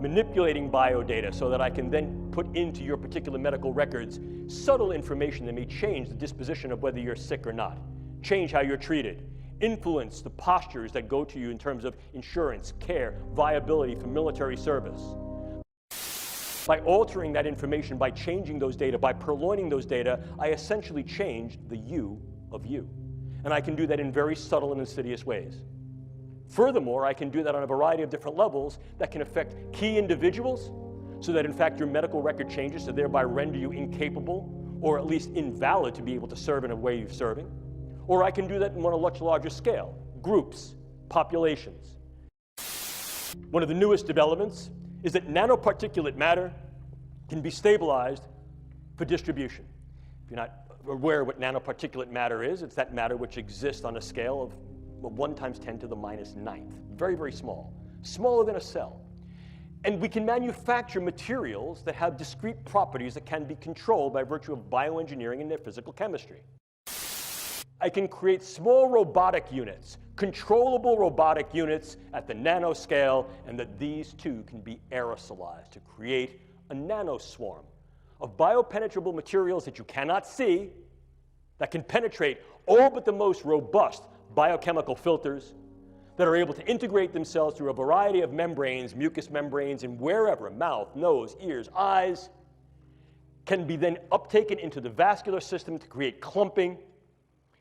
manipulating biodata so that I can then put into your particular medical records subtle information that may change the disposition of whether you're sick or not, change how you're treated, influence the postures that go to you in terms of insurance, care, viability for military service. By altering that information, by changing those data, by purloining those data, I essentially change the you of you. And I can do that in very subtle and insidious ways. Furthermore, I can do that on a variety of different levels that can affect key individuals so that in fact your medical record changes to thereby render you incapable or at least invalid to be able to serve in a way you're serving. Or I can do that on a much larger scale, groups, populations. One of the newest developments is that nanoparticulate matter can be stabilized for distribution. If you're not aware of what nanoparticulate matter is, it's that matter which exists on a scale of 1 × 10⁹ very, very small, smaller than a cell. And we can manufacture materials that have discrete properties that can be controlled by virtue of bioengineering and their physical chemistry. I can create small robotic units, controllable robotic units at the nanoscale, and that these too can be aerosolized to create a nanoswarm of biopenetrable materials that you cannot see, that can penetrate all but the most robust biochemical filters, that are able to integrate themselves through a variety of membranes, mucous membranes, and wherever, mouth, nose, ears, eyes, can be then uptaken into the vascular system to create clumping,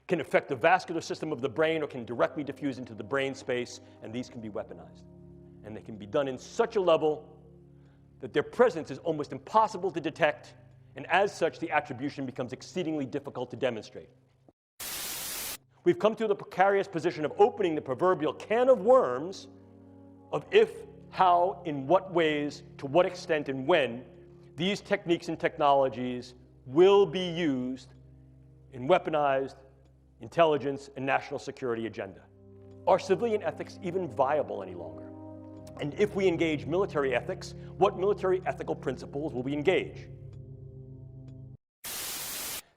can affect the vascular system of the brain, or can directly diffuse into the brain space, and these can be weaponized. And they can be done in such a level that their presence is almost impossible to detect, and as such, the attribution becomes exceedingly difficult to demonstrate. We've come to the precarious position of opening the proverbial can of worms of if, how, in what ways, to what extent, and when these techniques and technologies will be used in weaponized intelligence and national security agenda. Are civilian ethics even viable any longer? And if we engage military ethics, what military ethical principles will we engage?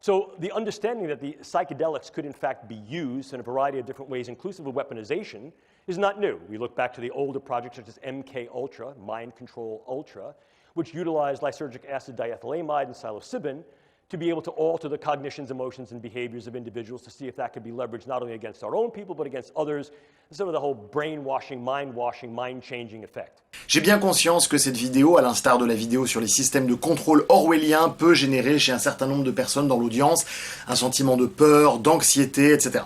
So the understanding that the psychedelics could in fact be used in a variety of different ways, inclusive of weaponization, is not new. We look back to the older projects such as MK Ultra, Mind Control Ultra, which utilized lysergic acid diethylamide and psilocybin to be able to alter the cognitions, emotions, and behaviors of individuals to see if that could be leveraged not only against our own people, but against others, sort of the whole brainwashing, mind-changing effect. J'ai bien conscience que cette vidéo, à l'instar de la vidéo sur les systèmes de contrôle orwellien, peut générer chez un certain nombre de personnes dans l'audience un sentiment de peur, d'anxiété, etc.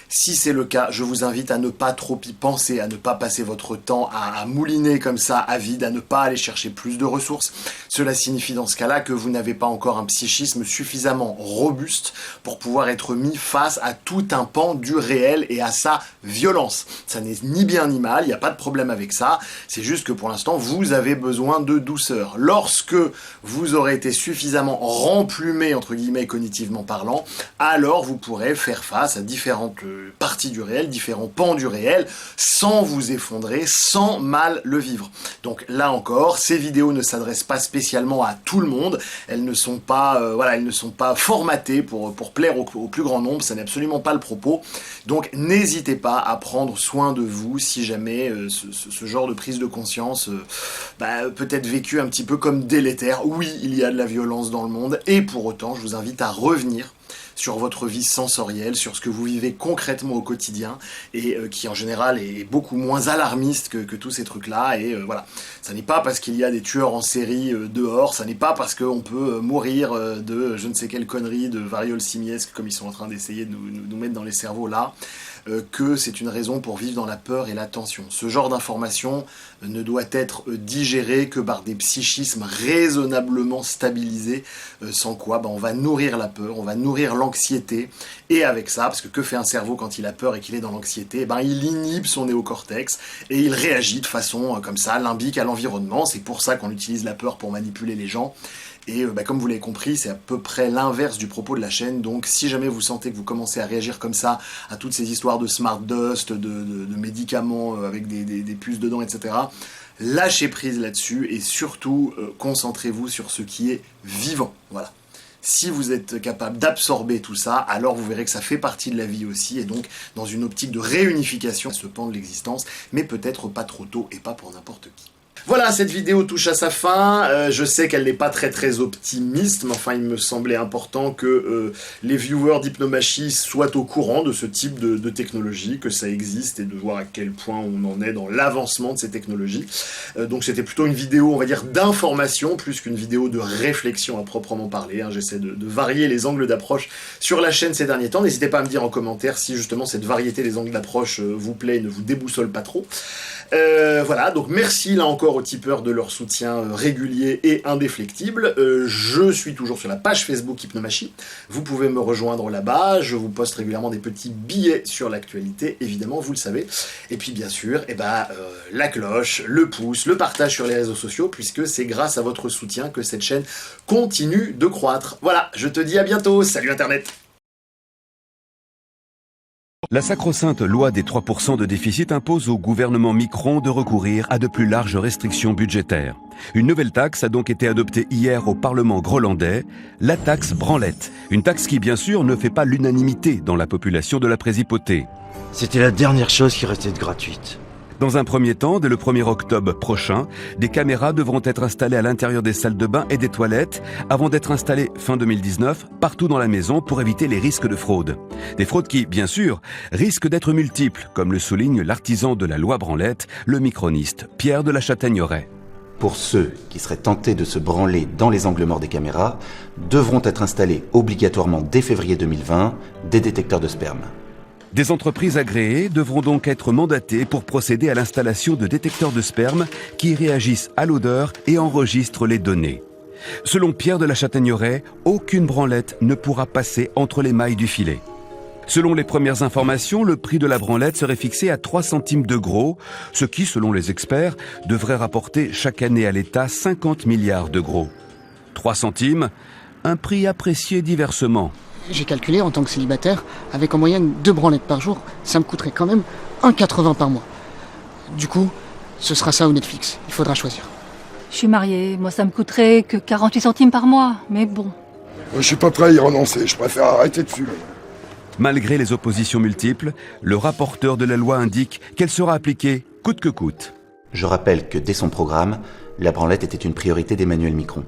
Si c'est le cas, je vous invite à ne pas trop y penser, à ne pas passer votre temps à mouliner comme ça à vide, à ne pas aller chercher plus de ressources. Cela signifie dans ce cas-là que vous n'avez pas encore un psychisme suffisamment robuste pour pouvoir être mis face à tout un pan du réel et à sa violence. Ça n'est ni bien ni mal, il n'y a pas de problème avec ça, c'est juste que pour l'instant, vous avez besoin de douceur. Lorsque vous aurez été suffisamment remplumé, entre guillemets, cognitivement parlant, alors vous pourrez faire face à différentes parties du réel, différents pans du réel, sans vous effondrer, sans mal le vivre. Donc là encore, ces vidéos ne s'adressent pas spécialement à tout le monde, elles ne sont pas, elles ne sont pas formatées pour plaire au plus grand nombre, ça n'est absolument pas le propos. Donc n'hésitez pas à prendre soin de vous si jamais ce genre de prise de conscience peut être vécu un petit peu comme délétère. Oui, il y a de la violence dans le monde, et pour autant, je vous invite à revenir sur votre vie sensorielle, sur ce que vous vivez concrètement au quotidien, et qui en général est beaucoup moins alarmiste que tous ces trucs-là, et voilà. Ça n'est pas parce qu'il y a des tueurs en série dehors, ça n'est pas parce qu'on peut mourir de je ne sais quelle connerie, de variole simiesque, comme ils sont en train d'essayer de nous mettre dans les cerveaux là, que c'est une raison pour vivre dans la peur et la tension. Ce genre d'information ne doit être digéré que par des psychismes raisonnablement stabilisés, sans quoi on va nourrir la peur, on va nourrir l'anxiété, et avec ça, parce que fait un cerveau quand il a peur et qu'il est dans l'anxiété, il inhibe son néocortex, et il réagit de façon comme ça, limbique à l'environnement. C'est pour ça qu'on utilise la peur pour manipuler les gens. Et comme vous l'avez compris, c'est à peu près l'inverse du propos de la chaîne. Donc si jamais vous sentez que vous commencez à réagir comme ça à toutes ces histoires de smart dust, de médicaments avec des puces dedans, etc., lâchez prise là-dessus et surtout concentrez-vous sur ce qui est vivant. Voilà. Si vous êtes capable d'absorber tout ça, alors vous verrez que ça fait partie de la vie aussi, et donc dans une optique de réunification, ce pan de l'existence, mais peut-être pas trop tôt et pas pour n'importe qui. Voilà, cette vidéo touche à sa fin. Je sais qu'elle n'est pas très optimiste, mais enfin, il me semblait important que les viewers d'Hypnomachie soient au courant de ce type de technologie, que ça existe, et de voir à quel point on en est dans l'avancement de ces technologies. Donc c'était plutôt une vidéo, on va dire, d'information, plus qu'une vidéo de réflexion à proprement parler. Hein. J'essaie de varier les angles d'approche sur la chaîne ces derniers temps. N'hésitez pas à me dire en commentaire si justement cette variété des angles d'approche vous plaît et ne vous déboussole pas trop. Voilà, donc merci là encore aux tipeurs de leur soutien régulier et indéflectible. Je suis toujours sur la page Facebook Hypnomachie. Vous pouvez me rejoindre là-bas. Je vous poste régulièrement des petits billets sur l'actualité, évidemment, vous le savez. Et puis bien sûr, la cloche, le pouce, le partage sur les réseaux sociaux, puisque c'est grâce à votre soutien que cette chaîne continue de croître. Voilà, je te dis à bientôt. Salut Internet! La sacro-sainte loi des 3% de déficit impose au gouvernement Macron de recourir à de plus larges restrictions budgétaires. Une nouvelle taxe a donc été adoptée hier au Parlement groenlandais, la taxe branlette. Une taxe qui, bien sûr, ne fait pas l'unanimité dans la population de la Présipauté. C'était la dernière chose qui restait de gratuite. Dans un premier temps, dès le 1er octobre prochain, des caméras devront être installées à l'intérieur des salles de bain et des toilettes avant d'être installées fin 2019 partout dans la maison pour éviter les risques de fraude. Des fraudes qui, bien sûr, risquent d'être multiples, comme le souligne l'artisan de la loi branlette, le microniste Pierre de la Châtaigneraie. Pour ceux qui seraient tentés de se branler dans les angles morts des caméras, devront être installés obligatoirement dès février 2020 des détecteurs de sperme. Des entreprises agréées devront donc être mandatées pour procéder à l'installation de détecteurs de sperme qui réagissent à l'odeur et enregistrent les données. Selon Pierre de la Châtaigneraie, aucune branlette ne pourra passer entre les mailles du filet. Selon les premières informations, le prix de la branlette serait fixé à 3 centimes de gros, ce qui, selon les experts, devrait rapporter chaque année à l'État 50 milliards de gros. 3 centimes, un prix apprécié diversement. J'ai calculé en tant que célibataire, avec en moyenne 2 branlettes par jour, ça me coûterait quand même 1,80 par mois. Du coup, ce sera ça ou Netflix, il faudra choisir. Je suis mariée, moi ça me coûterait que 48 centimes par mois, mais bon. Je suis pas prêt à y renoncer, je préfère arrêter de fumer. Malgré les oppositions multiples, le rapporteur de la loi indique qu'elle sera appliquée coûte que coûte. Je rappelle que dès son programme, la branlette était une priorité d'Emmanuel Macron.